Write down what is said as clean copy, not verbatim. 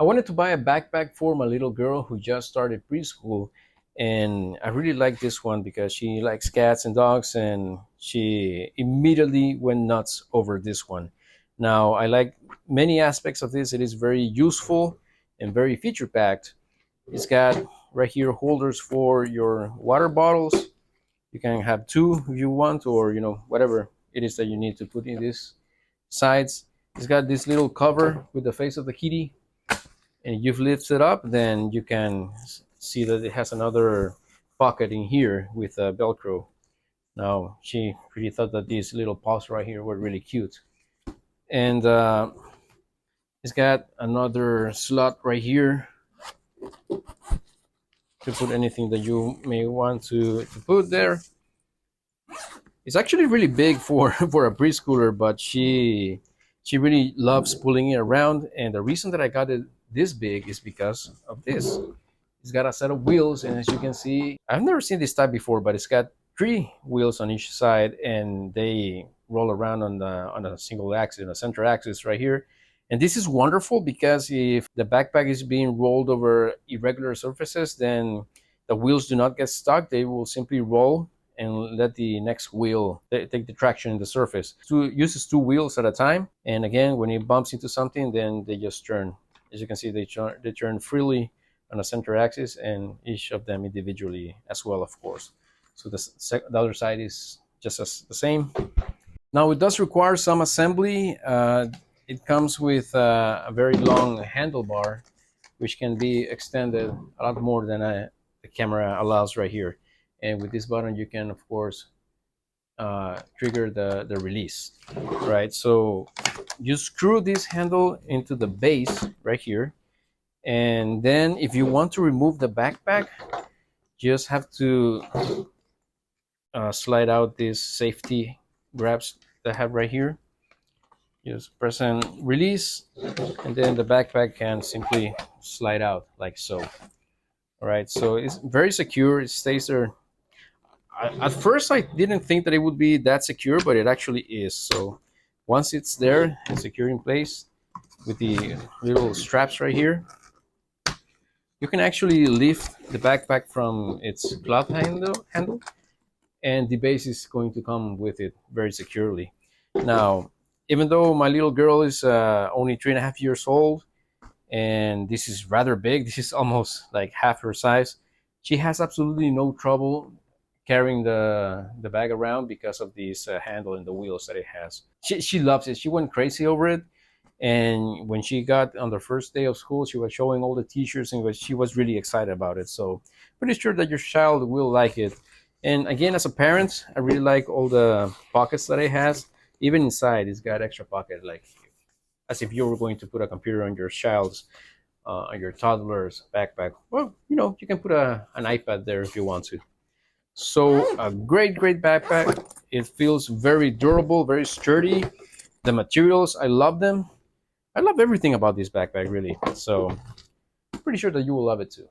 I wanted to buy a backpack for my little girl who just started preschool, and I really like this one because she likes cats and dogs, and she immediately went nuts over this one. Now, I like many aspects of this. It is very useful and very feature packed. It's got right here holders for your water bottles. You can have two if you want, or whatever it is that you need to put in these sides. It's got this little cover with the face of the kitty, and you've lifted it up, then you can see that it has another pocket in here with a Velcro. Now, she really thought that these little paws right here were really cute. And it's got another slot right here to put anything that you may want to put there. It's actually really big for for a preschooler, but she really loves pulling it around. And the reason that I got it this big is because of this. It's got a set of wheels, and as you can see, I've never seen this type before, but it's got three wheels on each side, and they roll around on a single axis, on a center axis right here. And this is wonderful because if the backpack is being rolled over irregular surfaces, then the wheels do not get stuck. They will simply roll and let the next wheel take the traction in the surface. So it uses two wheels at a time, and again, when it bumps into something, then they just turn. As you can see, they turn freely on a center axis, and each of them individually as well, of course. So the other side is just as the same. Now, it does require some assembly. It comes with a very long handlebar, which can be extended a lot more than the camera allows right here. And with this button, you can, of course, trigger the release, right? So you screw this handle into the base right here. And then if you want to remove the backpack, you just have to slide out these safety grabs that I have right here. Just press and release, and then the backpack can simply slide out like so. All right, so it's very secure. It stays there. At first, I didn't think that it would be that secure, but it actually is. So once it's there and secure in place with the little straps right here, you can actually lift the backpack from its cloth handle, and the base is going to come with it very securely. Now, even though my little girl is only 3.5 years old, and this is rather big, this is almost like half her size, she has absolutely no trouble carrying the bag around because of this handle and the wheels that it has. She loves it. She went crazy over it. And when she got on the first day of school, she was showing all the teachers, and she was really excited about it. So pretty sure that your child will like it. And again, as a parent, I really like all the pockets that it has. Even inside, it's got extra pocket, like as if you were going to put a computer on your child's, on your toddler's backpack. Well, you can put an iPad there if you want to. So a great backpack. It feels very durable, very sturdy. The materials, I love them. I love everything about this backpack, really. So I'm pretty sure that you will love it too.